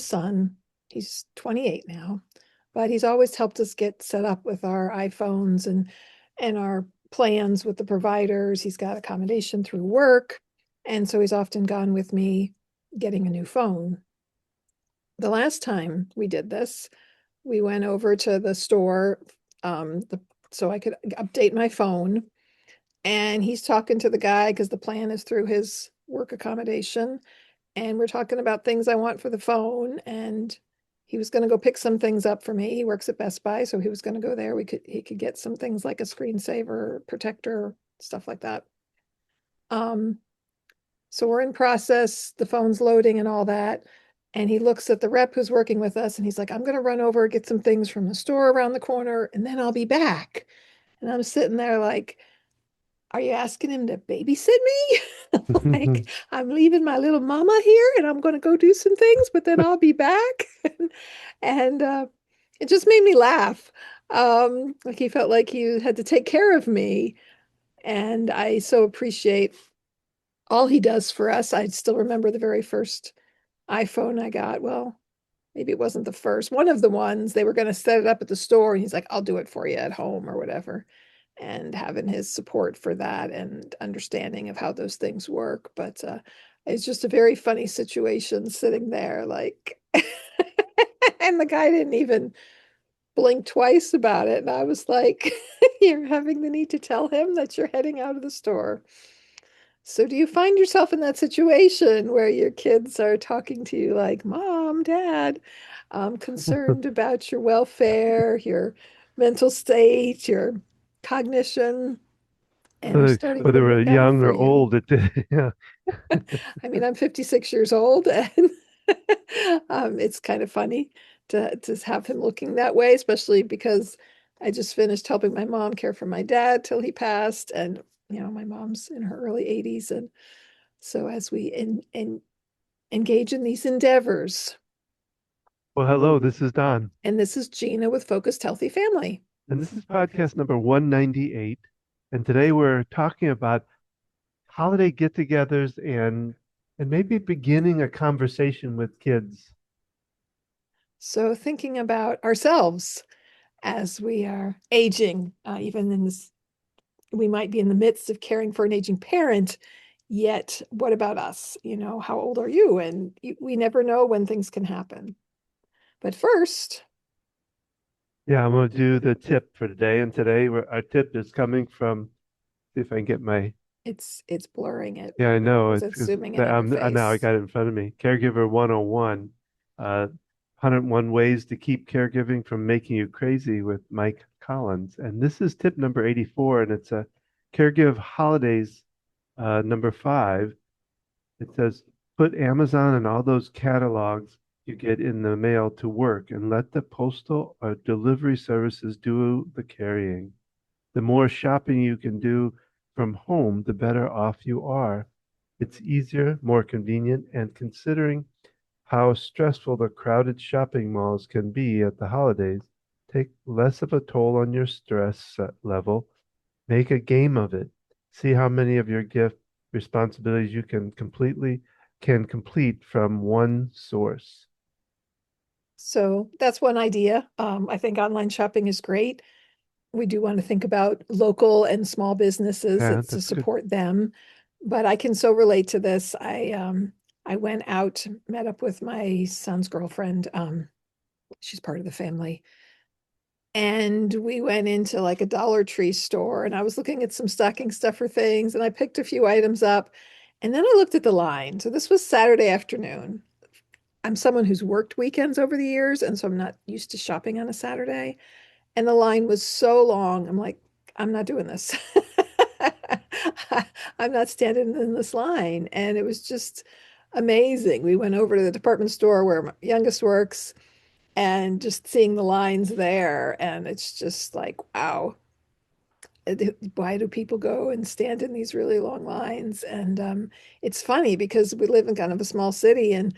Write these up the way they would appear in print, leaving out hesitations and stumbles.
son. He's 28 now, but he's always helped us get set up with our iPhones and our plans with the providers. He's got accommodation through work, and so he's often gone with me getting a new phone. The last time we did this, we went over to the store so I could update my phone. And he's talking to the guy because the plan is through his work accommodation. And we're talking about things I want for the phone. And he was going to go pick some things up for me. He works at Best Buy, so he was going to go there. He could get some things like a screensaver, protector, stuff like that. Um, so we're in process, the phone's loading and all that. And he looks at the rep who's working with us and he's like, I'm going to run over, get some things from the store around the corner, and then I'll be back. And I'm sitting there like, are you asking him to babysit me? Like, I'm leaving my little mama here and I'm going to go do some things, but then I'll be back. And it just made me laugh. Like he felt like he had to take care of me. And I so appreciate all he does for us. I still remember the very first iPhone I got. Well, maybe it wasn't the first, one of the ones they were going to set it up at the store. And he's like, I'll do it for you at home or whatever. And having his support for that and understanding of how those things work. But it's just a very funny situation sitting there, like, and the guy didn't even blink twice about it. And I was like, you're having the need to tell him that you're heading out of the store. So do you find yourself in that situation where your kids are talking to you like, Mom, Dad, I'm concerned about your welfare, your mental state, your cognition, and are starting to Whether we're look out young for or you? old, yeah. I mean, I'm 56 years old, and it's kind of funny to have him looking that way, especially because I just finished helping my mom care for my dad till he passed, and my mom's in her early 80s, and so as we engage in these endeavors, Well, hello, this is Don, and this is Gina with Focused Healthy Family. and this is podcast number 198. And today we're talking about holiday get-togethers and maybe beginning a conversation with kids. So thinking about ourselves as we are aging, even in this, we might be in the midst of caring for an aging parent. Yet, what about us? How old are you? And we never know when things can happen. But first, Yeah, I'm going to do the tip for today, and today our tip is coming from. See if I can get my. it's blurring it Yeah, I know because it's it's because zooming in on your I now I face. got it in front of me. Caregiver 101, 101 ways to keep caregiving from making you crazy with Mike Collins. And this is tip number 84, and it's a caregive holidays number 5. It says, put Amazon and all those catalogs you get in the mail to work and let the postal or delivery services do the carrying. The more shopping you can do from home, the better off you are. It's easier, more convenient, and considering how stressful the crowded shopping malls can be at the holidays, take less of a toll on your stress level. Make a game of it. See how many of your gift responsibilities you can complete from one source. So that's one idea. I think online shopping is great. We do want to think about local and small businesses Yeah, to that's good. support them. But I can so relate to this. I went out, met up with my son's girlfriend. She's part of the family. And we went into like a Dollar Tree store and I was looking at some stocking stuffer things and I picked a few items up. And then I looked at the line. So this was Saturday afternoon. I'm someone who's worked weekends over the years, and so I'm not used to shopping on a Saturday. And the line was so long. I'm like, I'm not doing this. I'm not standing in this line. And it was just amazing. We went over to the department store where my youngest works and just seeing the lines there. And it's just like, wow, why do people go and stand in these really long lines? And it's funny because we live in kind of a small city, and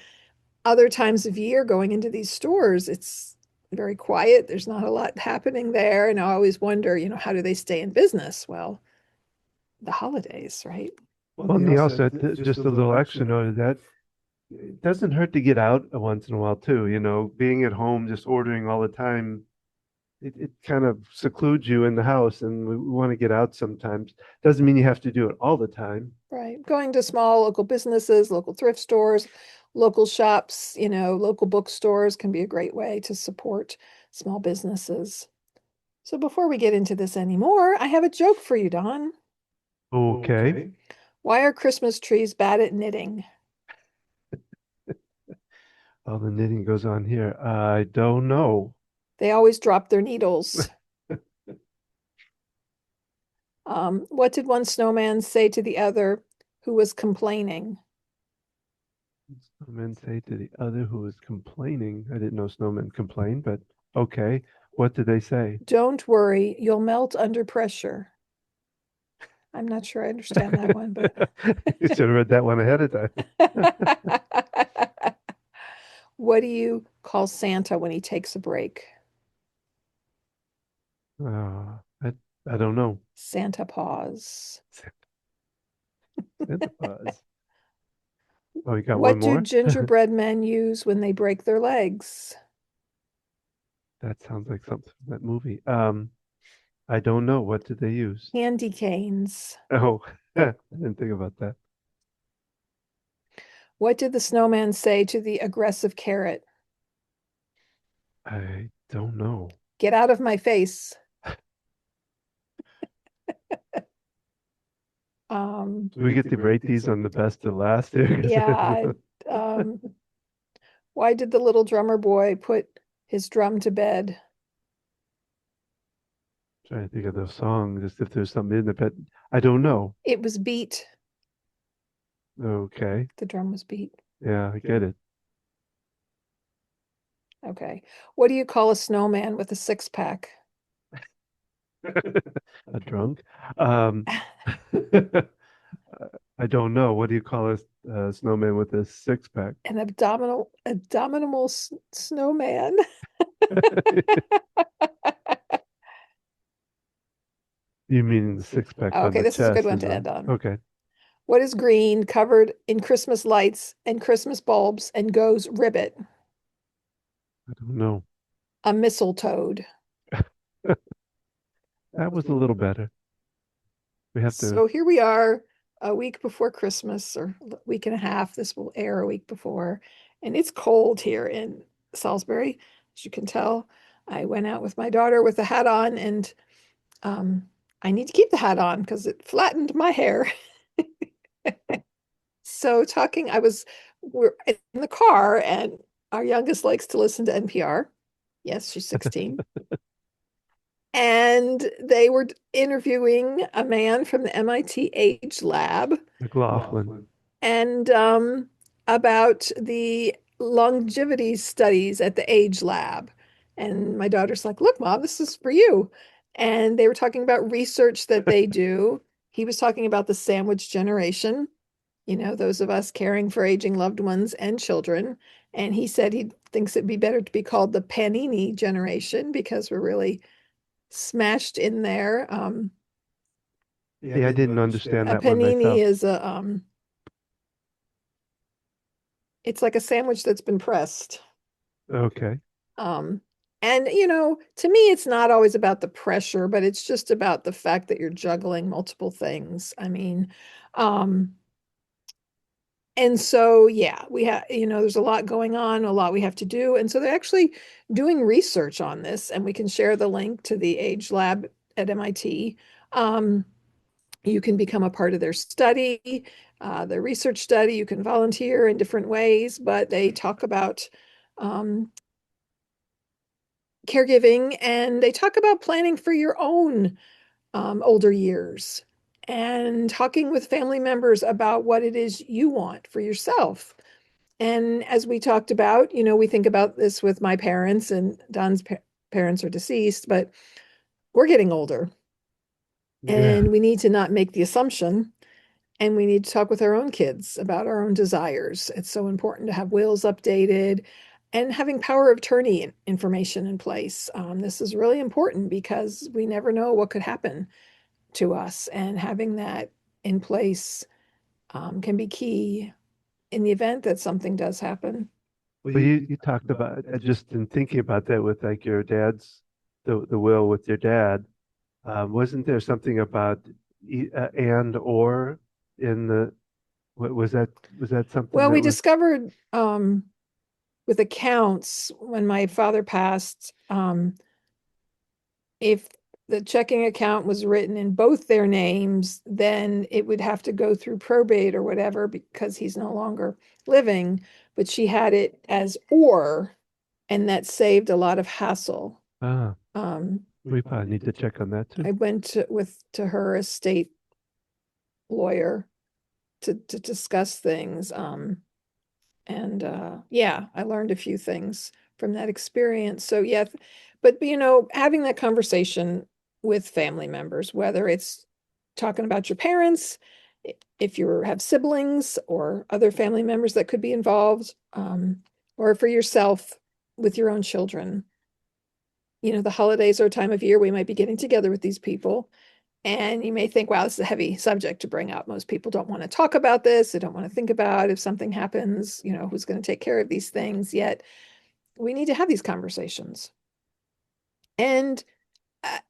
other times of year going into these stores, it's very quiet. There's not a lot happening there. And I always wonder, how do they stay in business? Well, the holidays, right? Well, and also, just a little extra note of that. it doesn't hurt to get out once in a while too. Being at home, just ordering all the time, it kind of secludes you in the house, and we want to get out sometimes. Doesn't mean you have to do it all the time. Right. Going to small local businesses, local thrift stores, local shops, local bookstores can be a great way to support small businesses. So before we get into this anymore, I have a joke for you, Don. Okay. Okay. Why are Christmas trees bad at knitting? All the knitting goes on here. I don't know. They always drop their needles. What did one snowman say to the other who was complaining? Snowmen say to the other who was complaining. I didn't know snowmen complain, but okay. What did they say? Don't worry, you'll melt under pressure. I'm not sure I understand that one, but You should have read that one ahead of time. what do you call Santa when he takes a break? I don't know. Santa Paws. Santa Claus. Oh, you got one What do more? gingerbread men use when they break their legs? That sounds like something from that movie. I don't know. What did they use? Candy canes. Oh, I didn't think about that. What did the snowman say to the aggressive carrot? I don't know. Get out of my face. Do we get to rate these on the best to last here? 'Cause Yeah. Um, why did the little drummer boy put his drum to bed? trying to think of those songs, just if there's something in it, but I don't know. It was beat. Okay. The drum was beat. Yeah, I get it. Okay. What do you call a snowman with a six pack? A drunk. Um, I don't know. What do you call a snowman with a six pack? An abdominal snowman. You mean the six pack on Okay, the this is a good chest one is to a end on. okay. What is green, covered in Christmas lights and Christmas bulbs, and goes ribbit? I don't know. A mistletoe. That was a little better. We have to. So here we are, a week before Christmas, or a week and a half. This will air a week before, and it's cold here in Salisbury, as you can tell. I went out with my daughter with a hat on, and um, I need to keep the hat on because it flattened my hair. So we're in the car, and our youngest likes to listen to NPR. Yes, she's 16. And they were interviewing a man from the MIT Age Lab McLaughlin. and about the longevity studies at the Age Lab. And my daughter's like, look, Mom, this is for you. And they were talking about research that they do. He was talking about the sandwich generation, those of us caring for aging loved ones and children. And he said he thinks it'd be better to be called the panini generation because we're really smashed in there. Yeah, I didn't understand A that one panini myself. is it's like a sandwich that's been pressed. Okay. Um, and to me, it's not always about the pressure, but it's just about the fact that you're juggling multiple things. I mean, um, and so yeah, we have, there's a lot going on, a lot we have to do. And so they're actually doing research on this, and we can share the link to the Age Lab at MIT. You can become a part of their study, their research study. You can volunteer in different ways, but they talk about um, caregiving, and they talk about planning for your own older years and talking with family members about what it is you want for yourself. And as we talked about, we think about this with my parents, and Don's parents are deceased, but we're getting older, Yeah. and we need to not make the assumption, and we need to talk with our own kids about our own desires. It's so important to have wills updated and having power of attorney information in place. This is really important because we never know what could happen to us, and having that in place can be key in the event that something does happen. Well, you talked about just in thinking about that with like your dad's the will with your dad. Wasn't there something about and or in the what was that something Well, that we was discovered with accounts when my father passed, if the checking account was written in both their names, then it would have to go through probate or whatever because he's no longer living. But she had it as or, and that saved a lot of hassle. ah Um, we probably need to check on that too. I went to her estate lawyer to discuss things. And yeah, I learned a few things from that experience. So yeah, but having that conversation with family members, whether it's talking about your parents, if you have siblings or other family members that could be involved, or for yourself with your own children. The holidays are a time of year we might be getting together with these people. And you may think, wow, this is a heavy subject to bring up. Most people don't want to talk about this. They don't want to think about if something happens, who's going to take care of these things. Yet we need to have these conversations. And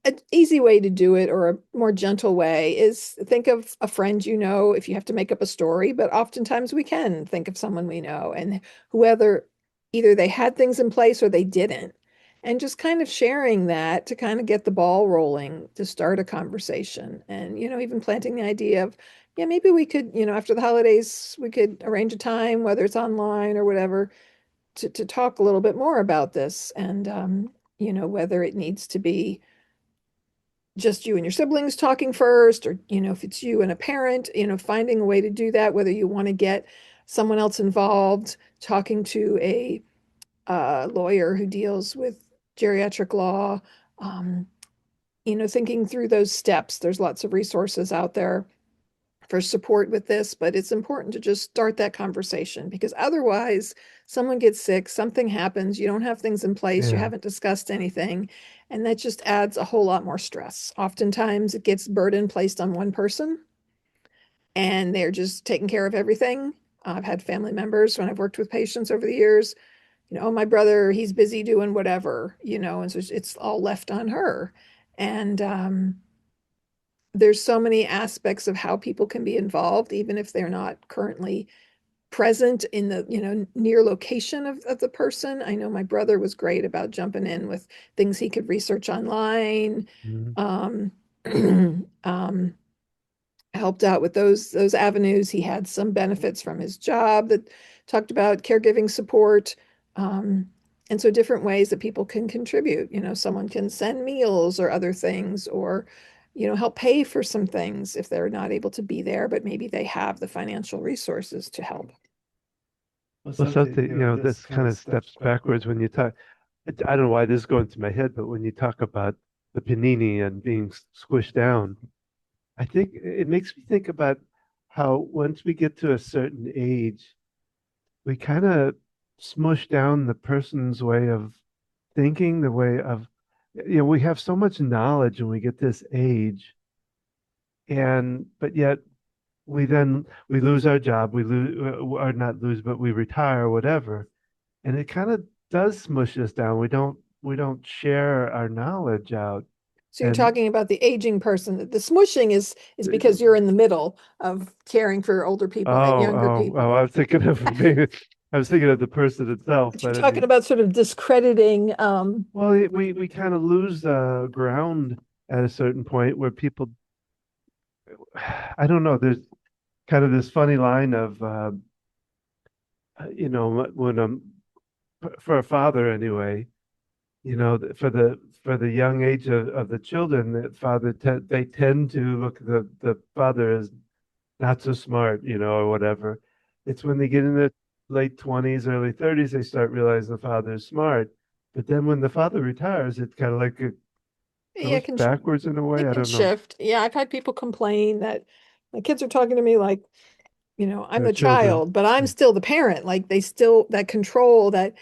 an easy way to do it, or a more gentle way, is think of a friend if you have to make up a story, but oftentimes we can think of someone we know and whoever either they had things in place or they didn't. And just kind of sharing that to kind of get the ball rolling to start a conversation. And, even planting the idea of, yeah, maybe we could, after the holidays, we could arrange a time, whether it's online or whatever, to talk a little bit more about this. And, whether it needs to be just you and your siblings talking first, or if it's you and a parent, finding a way to do that, whether you want to get someone else involved, talking to a lawyer who deals with geriatric law, um, thinking through those steps. There's lots of resources out there for support with this, but it's important to just start that conversation because otherwise, someone gets sick, something happens, you don't have things in place, you Yeah. haven't discussed anything, and that just adds a whole lot more stress. Oftentimes, it gets burden placed on one person and they're just taking care of everything. I've had family members when I've worked with patients over the years, oh, my brother, he's busy doing whatever, and so it's all left on her. And there's so many aspects of how people can be involved, even if they're not currently present in the near location of the person. I know my brother was great about jumping in with things he could research online. Mhm. um, um, Helped out with those avenues. He had some benefits from his job that talked about caregiving support. um, and so different ways that people can contribute. Someone can send meals or other things, or help pay for some things if they're not able to be there, but maybe they have the financial resources to help. Well, something, this kind of steps backwards when you talk. I don't know why this is going through my head, but when you talk about the panini and being squished down, I think it makes me think about how once we get to a certain age, we kind of smush down the person's way of thinking, the way of, we have so much knowledge when we get this age, and but yet we lose our job, we lose or not lose, but we retire or whatever, and it kind of does smush us down. We don't share our knowledge out, So you're and talking about the aging person. The smushing is because you're in the middle of caring for older people and younger I people. was thinking of maybe I was thinking of the person itself, But you're but I talking mean, about sort of discrediting. well, we kind of lose ground at a certain point where people, I don't know, there's kind of this funny line of, when for a father anyway, for the young age of the children, the father they tend to look at the father as not so smart, or whatever. It's when they get in their late 20s, early 30s, they start realizing the father is smart. But then when the father retires, it's kind of like it Yeah, goes backwards in a way. it I can don't know. shift. Yeah, I've had people complain that my kids are talking to me like, I'm Their the children. child, but I'm still the parent. Like they still that control that,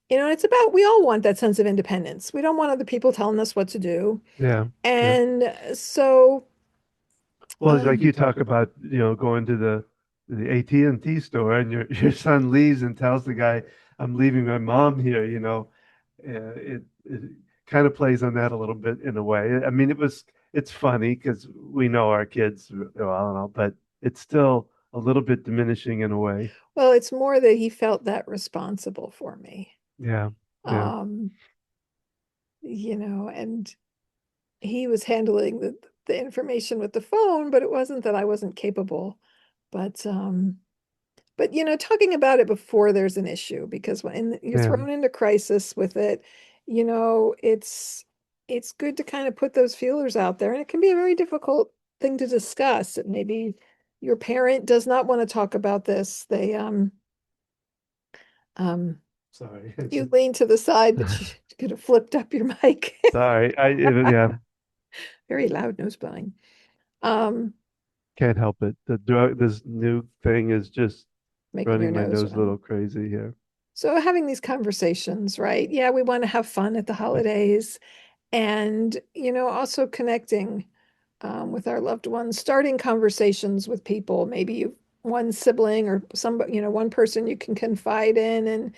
it's about we all want that sense of independence. We don't want other people telling us what to do. Yeah. Yeah. And so, Well, it's like you talk about, going to the the AT&T store and your son leaves and tells the guy, I'm leaving my mom here, it kind of plays on that a little bit in a way. I mean, it's funny because we know our kids well and all, but it's still a little bit diminishing in a way. Well, it's more that he felt that responsible for me. Yeah, yeah, Um, and he was handling the information with the phone, but it wasn't that I wasn't capable. But talking about it before there's an issue, because when you're yeah, thrown into crisis with it, it's good to kind of put those feelers out there, and it can be a very difficult thing to discuss. Maybe your parent does not want to talk about this. Um, sorry. you lean to the side, but you could have flipped up your mic. Sorry. Yeah, Very loud nose blowing. Um, can't help it. This new thing is just Making your running my nose nose a run. little crazy here. So having these conversations, right? Yeah, we want to have fun at the holidays, and also connecting with our loved ones, starting conversations with people. Maybe you one sibling or somebody, one person you can confide in, and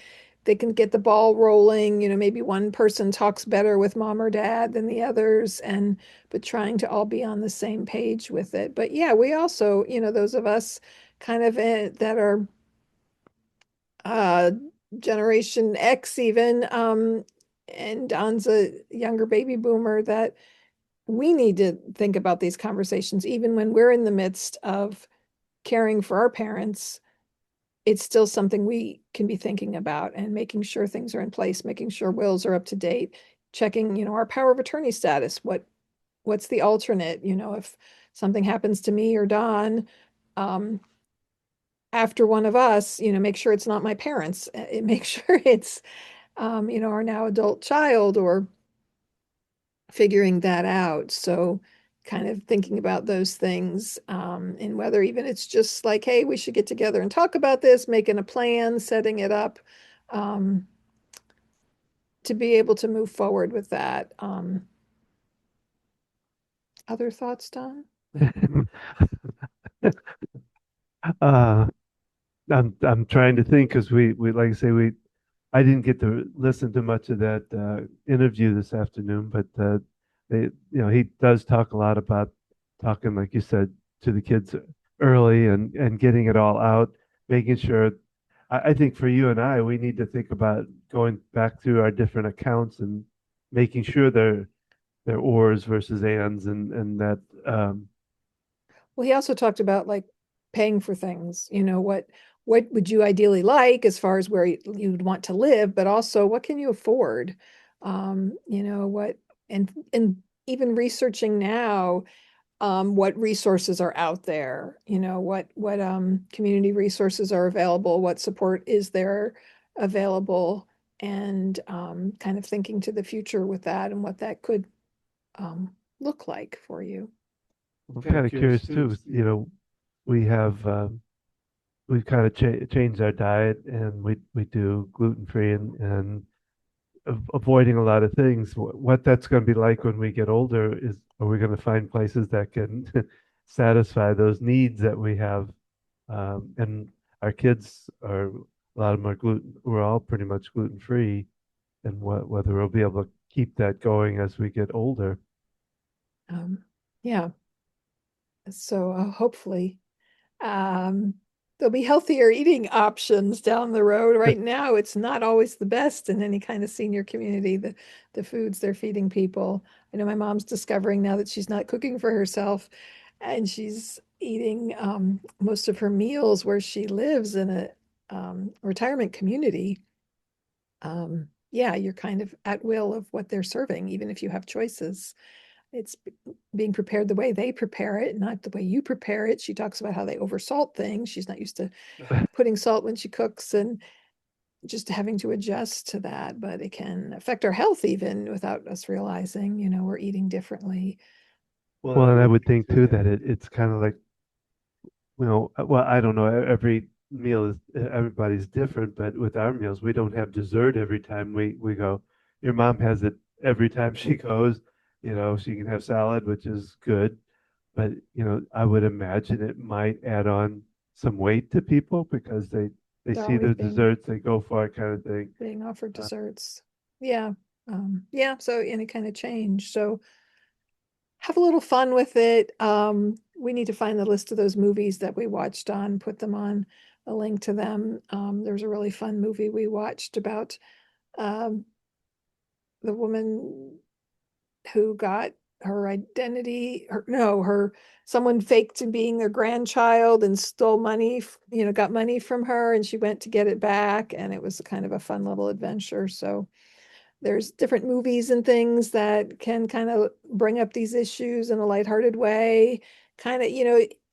they can get the ball rolling. Maybe one person talks better with mom or dad than the others, and but trying to all be on the same page with it. But yeah, we also, those of us kind of that are uh Generation X even, and Don's a younger baby boomer, that we need to think about these conversations even when we're in the midst of caring for our parents. It's still something we can be thinking about, and making sure things are in place, making sure wills are up to date, checking, our power of attorney status. What's the alternate? If something happens to me or Don, um, after one of us, make sure it's not my parents. Make sure it's, our now adult child, or figuring that out. So kind of thinking about those things, and whether even it's just like, hey, we should get together and talk about this, making a plan, setting it up, um, to be able to move forward with that. Other thoughts, Don? Uh, I'm trying to think because we like I say we I didn't get to listen to much of that interview this afternoon, but he does talk a lot about talking, like you said, to the kids early and getting it all out, making sure. I think for you and I, we need to think about going back through our different accounts and making sure they're ors versus ands and that Well, he also talked about like paying for things. What would you ideally like as far as where you'd want to live, but also what can you afford? What, and even researching now, what resources are out there, what community resources are available, what support is there available, and kind of thinking to the future with that, and what that could look like for you. I'm kind of curious too. We have we've kind of changed our diet and we do gluten free and avoiding a lot of things. What that's going to be like when we get older is are we going to find places that can satisfy those needs that we have? And our kids are a lot of them are gluten. We're all pretty much gluten free, and whether we'll be able to keep that going as we get older. um, yeah, so hopefully, um, there'll be healthier eating options down the road. Right now, it's not always the best in any kind of senior community, the foods they're feeding people. I know my mom's discovering now that she's not cooking for herself, and she's eating most of her meals where she lives in a retirement community. Yeah, you're kind of at will of what they're serving, even if you have choices. It's being prepared the way they prepare it, not the way you prepare it. She talks about how they oversalt things. She's not used to putting salt when she cooks, and just having to adjust to that. But it can affect our health even without us realizing, we're eating differently. Well, and I would think too that it's kind of like well, I don't know. Every meal is everybody's different, but with our meals, we don't have dessert every time we go. Your mom has it every time she goes. She can have salad, which is good, but I would imagine it might add on. some weight to people because they They're see always their being desserts, they go for it kind of thing. offered Uh, desserts. Yeah. Yeah, so any kind of change. So have a little fun with it. We need to find the list of those movies that we watched on, put them on a link to them. There's a really fun movie we watched about um, the woman who got her identity, her no, her someone faked to being their grandchild and stole money, got money from her, and she went to get it back, and it was kind of a fun little adventure. So there's different movies and things that can kind of bring up these issues in a lighthearted way. Kind of,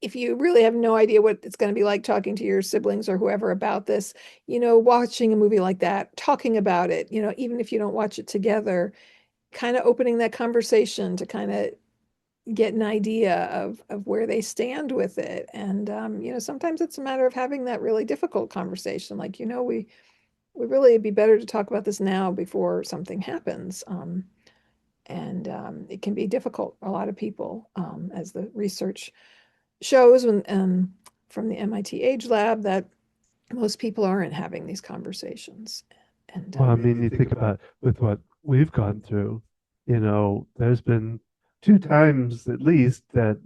if you really have no idea what it's going to be like talking to your siblings or whoever about this, watching a movie like that, talking about it, even if you don't watch it together, kind of opening that conversation to kind of get an idea of where they stand with it. And sometimes it's a matter of having that really difficult conversation. Like, we really it'd be better to talk about this now before something happens. And it can be difficult for a lot of people, as the research shows from the MIT Age Lab, that most people aren't having these conversations. And well, I mean, you think about with what we've gone through, there's been two times at least that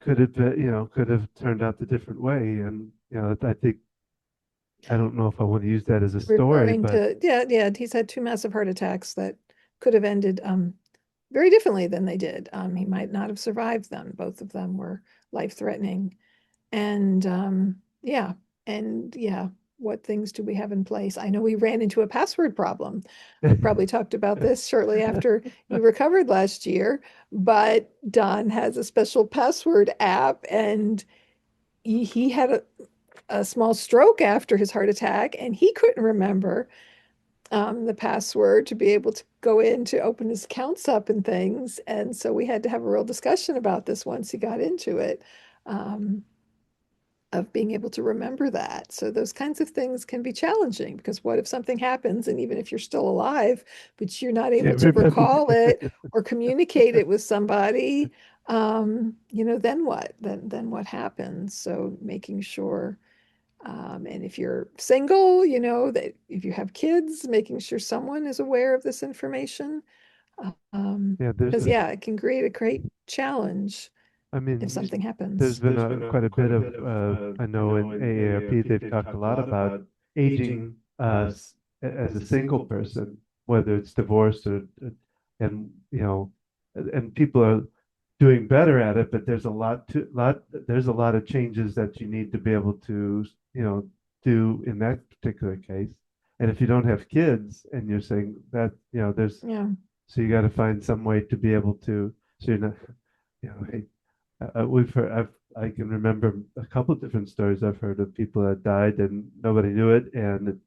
could have been, could have turned out the different way. And, I think, I don't know if I want to use that as a story, referring but to, yeah, he's had two massive heart attacks that could have ended very differently than they did. He might not have survived them. Both of them were life-threatening. And yeah, and yeah, what things do we have in place? I know we ran into a password problem. We probably talked about this shortly after you recovered last year, but Don has a special password app, and he had a small stroke after his heart attack, and he couldn't remember the password to be able to go in to open his accounts up and things. And so we had to have a real discussion about this once he got into it. Um, of being able to remember that. So those kinds of things can be challenging, because what if something happens and even if you're still alive, but you're not able can't to remember. recall it or communicate it with somebody, then what? Then what happens? So making sure, and if you're single, that if you have kids, making sure someone is aware of this information. Yeah, there's Because this, yeah, it can create a great challenge I if mean, something there's happens. been quite a bit of, I know in AARP, they've talked a lot about aging as a single person, whether it's divorced and, and people are doing better at it, but there's a lot of changes that you need to be able to, do in that particular case. And if you don't have kids and you're saying that, Yeah. so you got to find some way to be able to, so you're not, hey, we've heard, I can remember a couple of different stories I've heard of people that died and nobody knew it, and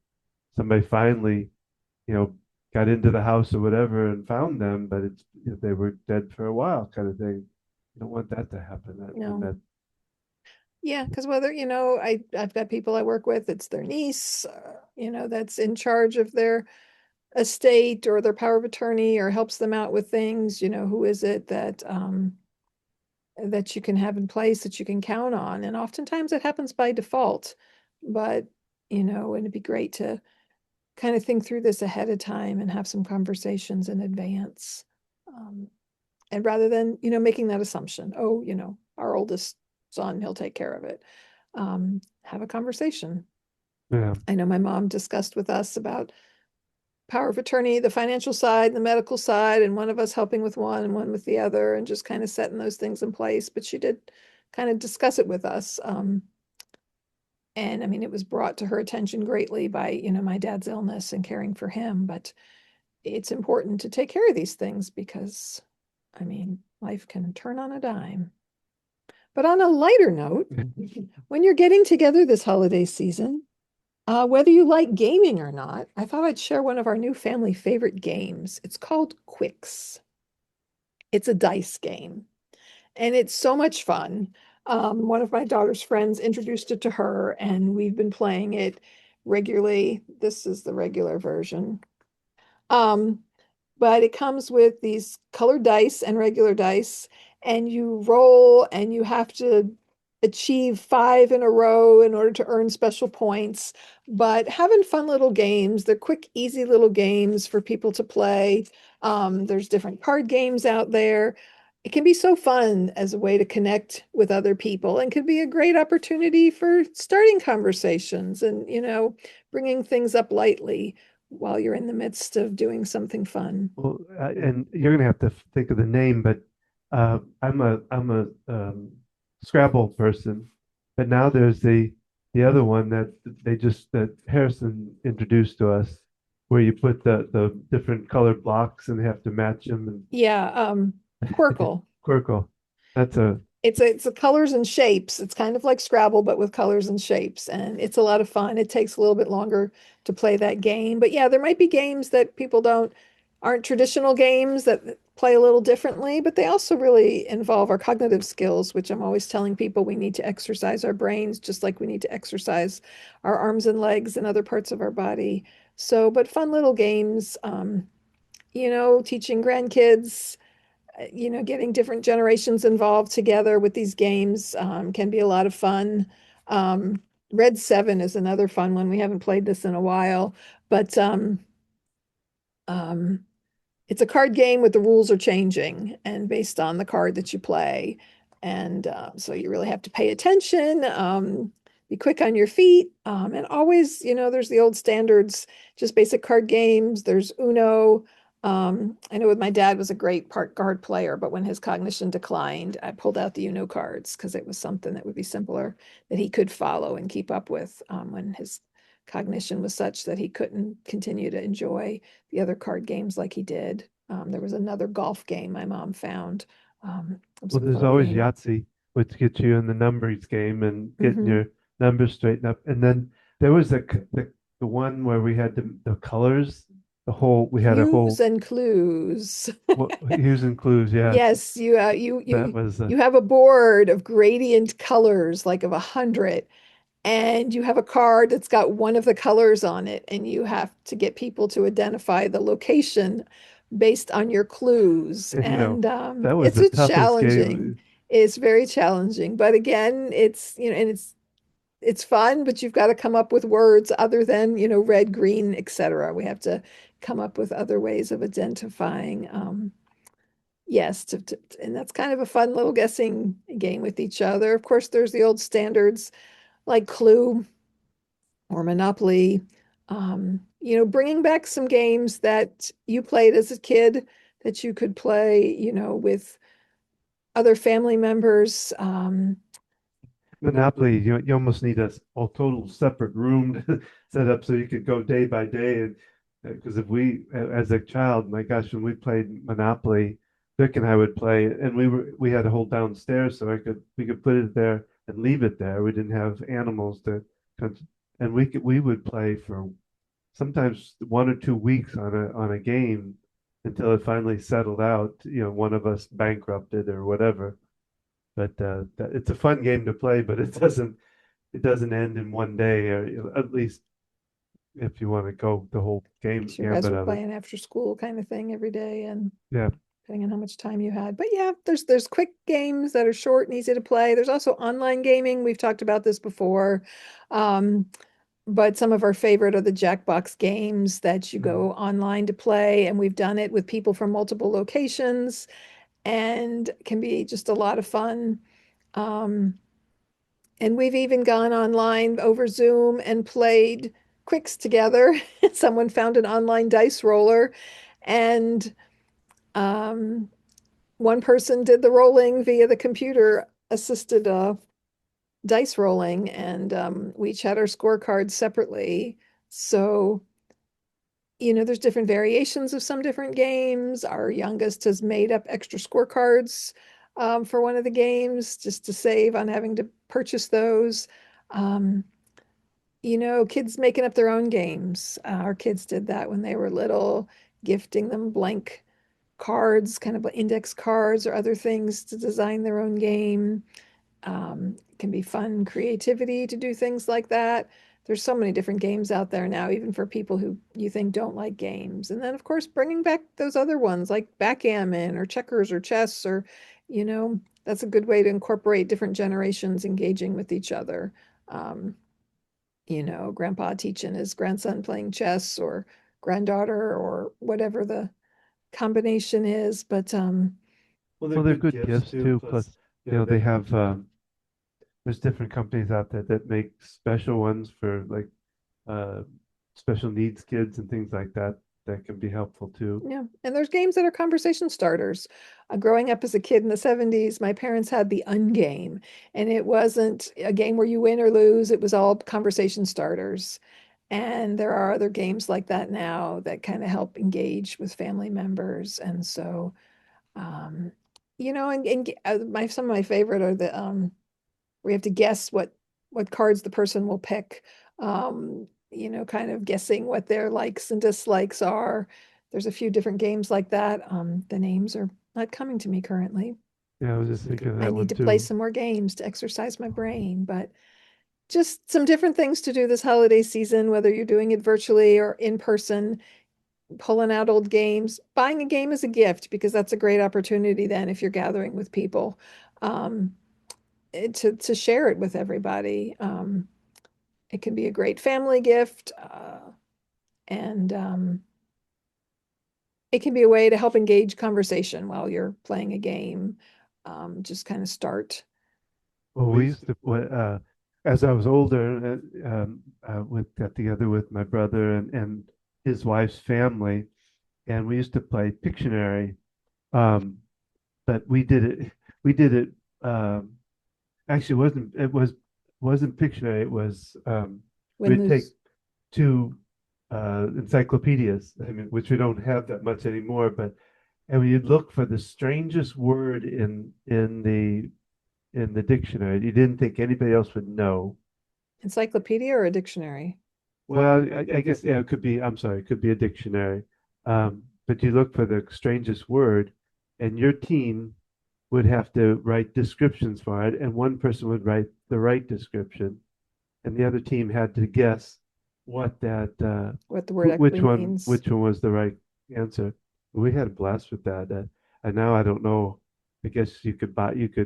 somebody finally, you know, got into the house or whatever and found them, but they were dead for a while, kind of thing. You don't want that to happen. And No. that, Yeah, because whether, I've got people I work with, it's their niece, that's in charge of their estate or their power of attorney or helps them out with things, who is it that you can have in place that you can count on? And oftentimes it happens by default, but, and it'd be great to kind of think through this ahead of time and have some conversations in advance. Um, and rather than, making that assumption, oh, our oldest son, he'll take care of it. Have a conversation. yeah, I know my mom discussed with us about power of attorney, the financial side, the medical side, and one of us helping with one and one with the other, and just kind of setting those things in place. But she did kind of discuss it with us. And I mean, it was brought to her attention greatly by, my dad's illness and caring for him. But it's important to take care of these things because, I mean, life can turn on a dime. But on a lighter note, when you're getting together this holiday season, whether you like gaming or not, I thought I'd share one of our new family favorite games. It's called Quicks. It's a dice game, and it's so much fun. One of my daughter's friends introduced it to her, and we've been playing it regularly. This is the regular version. Um, but it comes with these colored dice and regular dice, and you roll, and you have to achieve five in a row in order to earn special points, but having fun little games. They're quick, easy little games for people to play. There's different card games out there. It can be so fun as a way to connect with other people and can be a great opportunity for starting conversations and, bringing things up lightly while you're in the midst of doing something fun. Well, and you're gonna have to think of the name, but I'm a Scrabble person, but now there's the other one that Harrison introduced to us, where you put the different colored blocks and they have to match them Yeah, and Quirkle. Quirkle. That's a It's a colors and shapes. It's kind of like Scrabble, but with colors and shapes, and it's a lot of fun. It takes a little bit longer to play that game, but yeah, there might be games that people don't aren't traditional games that play a little differently, but they also really involve our cognitive skills, which I'm always telling people we need to exercise our brains just like we need to exercise our arms and legs and other parts of our body. So, but fun little games, teaching grandkids getting different generations involved together with these games can be a lot of fun. Um, Red 7 is another fun one. We haven't played this in a while, but um, it's a card game with the rules are changing and based on the card that you play. And so you really have to pay attention, be quick on your feet, and always, there's the old standards, just basic card games. There's Uno. I know with my dad was a great part card player, but when his cognition declined, I pulled out the Uno cards because it was something that would be simpler that he could follow and keep up with when his cognition was such that he couldn't continue to enjoy the other card games like he did. There was another golf game my mom found. It was well, a there's fun always game. Yahtzee, which gets you in the numbers game and getting Hmm. your numbers straightened up. And then there was the one where we had the colors, we had a Hues whole and clues. Hues and clues. Yes, Yes, you you that you was you have a board of gradient colors, like of 100, and you have a card that's got one of the colors on it, and you have to get people to identify the location based on your clues. you know And that was it's the a toughest challenging. game. It's very challenging, but again, and it's fun, but you've got to come up with words other than, red, green, etc. We have to come up with other ways of identifying. Yes, and that's kind of a fun little guessing game with each other. Of course, there's the old standards like Clue or Monopoly. Bringing back some games that you played as a kid that you could play, with other family members. Monopoly, you almost need a total separate room to set up so you could go day by day. And because if as a child, my gosh, when we played Monopoly, Vic and I would play, and we had a whole downstairs, so we could put it there and leave it there. We didn't have animals and we would play for sometimes 1 or 2 weeks on a game until it finally settled out. One of us bankrupted or whatever. But it's a fun game to play, but it doesn't end in one day, or at least if you want to go the whole game You guys gambit were of it. playing after school kind of thing every day, and Yeah. depending on how much time you had. But yeah, there's quick games that are short and easy to play. There's also online gaming. We've talked about this before. Um, but some of our favorite are the Jackbox games that you Mhm. go online to play, and we've done it with people from multiple locations and can be just a lot of fun. Um, and we've even gone online over Zoom and played quicks together. Someone found an online dice roller, and um, one person did the rolling via the computer assisted dice rolling, and we each had our scorecards separately. So, there's different variations of some different games. Our youngest has made up extra scorecards for one of the games just to save on having to purchase those. Um, kids making up their own games. Our kids did that when they were little, gifting them blank cards, kind of index cards or other things to design their own game. It can be fun creativity to do things like that. There's so many different games out there now, even for people who you think don't like games. And then, of course, bringing back those other ones like backgammon or checkers or chess or, that's a good way to incorporate different generations engaging with each other. Um, grandpa teaching his grandson playing chess or granddaughter or whatever the combination is. But Well, they're Well, they're good good gifts gifts too. too. Plus, Plus, they they have there's different companies out there that make special ones for like uh, special needs kids and things like that that can be helpful too. yeah, and there's games that are conversation starters. Growing up as a kid in the 70s, my parents had the Ungame, and it wasn't a game where you win or lose, it was all conversation starters. And there are other games like that now that kind of help engage with family members. And so, um, some of my favorite are the we have to guess what cards the person will pick. Kind of guessing what their likes and dislikes are. There's a few different games like that. The names are not coming to me currently. Yeah, I was just thinking of I that need one to play too. some more games to exercise my brain, but just some different things to do this holiday season, whether you're doing it virtually or in person, pulling out old games, buying a game as a gift, because that's a great opportunity then if you're gathering with people. Um, to share it with everybody. It can be a great family gift, and it can be a way to help engage conversation while you're playing a game. Just kind of start. Well, we used to, as I was older, I got together with my brother and his wife's family, and we used to play Pictionary. Um, but we did it, um, actually wasn't Pictionary. It was, Win, we'd take lose. two encyclopedias, I mean, which we don't have that much anymore, but and we'd look for the strangest word in the dictionary you didn't think anybody else would know. Encyclopedia or a dictionary? Well, I guess yeah, it could be. I'm sorry, it could be a dictionary. But you look for the strangest word, and your team would have to write descriptions for it, and one person would write the right description, and the other team had to guess what that What the word actually means. which one was the right answer. We had a blast with that, and now I don't know. I guess you could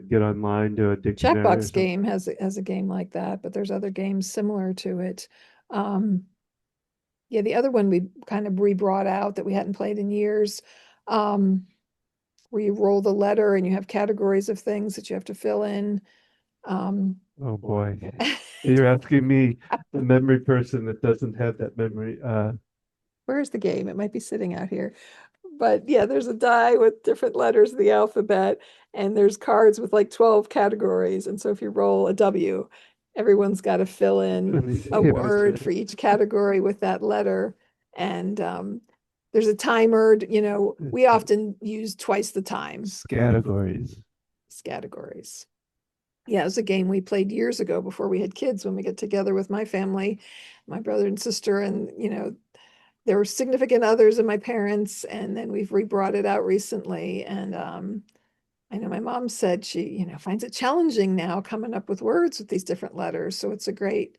get online to a dictionary or Jackbox something. game has a game like that, but there's other games similar to it. Um, yeah, the other one we kind of re-brought out that we hadn't played in years, um, where you roll the letter and you have categories of things that you have to fill in. Um, Oh boy. You're asking me, the memory person that doesn't have that memory. where's the game? It might be sitting out here. But yeah, there's a die with different letters of the alphabet, and there's cards with like 12 categories. And so if you roll a W, everyone's got to fill in Let me see a if it's word for each category with that letter. And there's a timer, we it's often use twice the time categories. categories. Yeah, it was a game we played years ago before we had kids when we get together with my family, my brother and sister, and there were significant others of my parents, and then we've re-brought it out recently. And I know my mom said she, finds it challenging now coming up with words with these different letters. So it's a great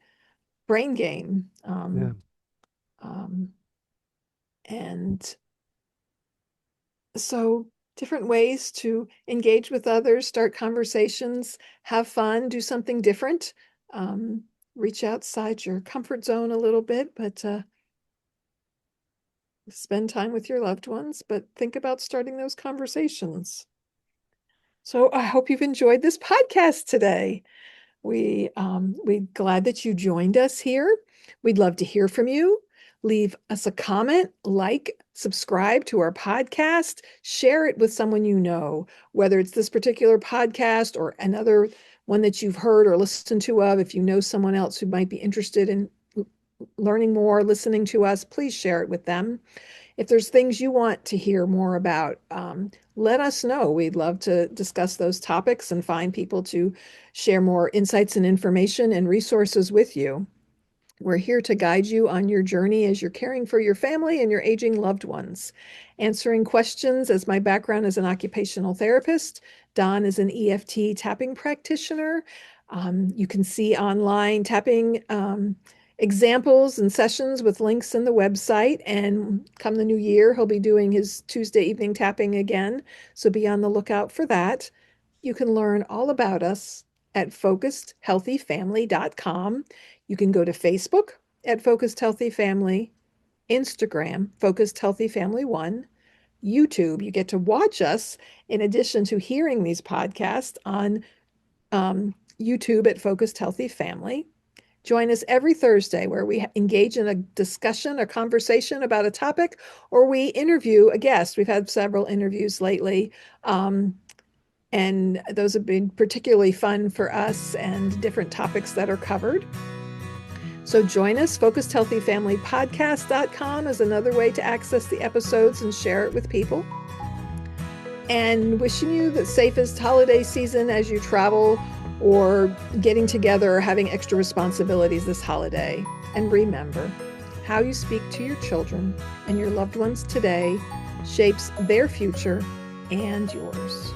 brain game. Yeah. Um, and so different ways to engage with others, start conversations, have fun, do something different. Um, Reach outside your comfort zone a little bit, but spend time with your loved ones, but think about starting those conversations. So I hope you've enjoyed this podcast today. We're glad that you joined us here. We'd love to hear from you. Leave us a comment, like, subscribe to our podcast, share it with someone you know, whether it's this particular podcast or another one that you've heard or listened to of. If you know someone else who might be interested in learning more, listening to us, please share it with them. If there's things you want to hear more about, let us know. We'd love to discuss those topics and find people to share more insights and information and resources with you. We're here to guide you on your journey as you're caring for your family and your aging loved ones. Answering questions, as my background as an occupational therapist, Don is an EFT tapping practitioner. You can see online tapping examples and sessions with links in the website. And come the new year, he'll be doing his Tuesday evening tapping again. So be on the lookout for that. You can learn all about us at focusedhealthyfamily.com. You can go to Facebook at Focused Healthy Family, Instagram, Focused Healthy Family 1, YouTube. You get to watch us in addition to hearing these podcasts on YouTube at Focused Healthy Family. Join us every Thursday where we engage in a discussion, a conversation about a topic, or we interview a guest. We've had several interviews lately, and those have been particularly fun for us and different topics that are covered. So join us. FocusedHealthyFamilyPodcast.com is another way to access the episodes and share it with people. And wishing you the safest holiday season as you travel or getting together or having extra responsibilities this holiday. And remember, how you speak to your children and your loved ones today shapes their future and yours.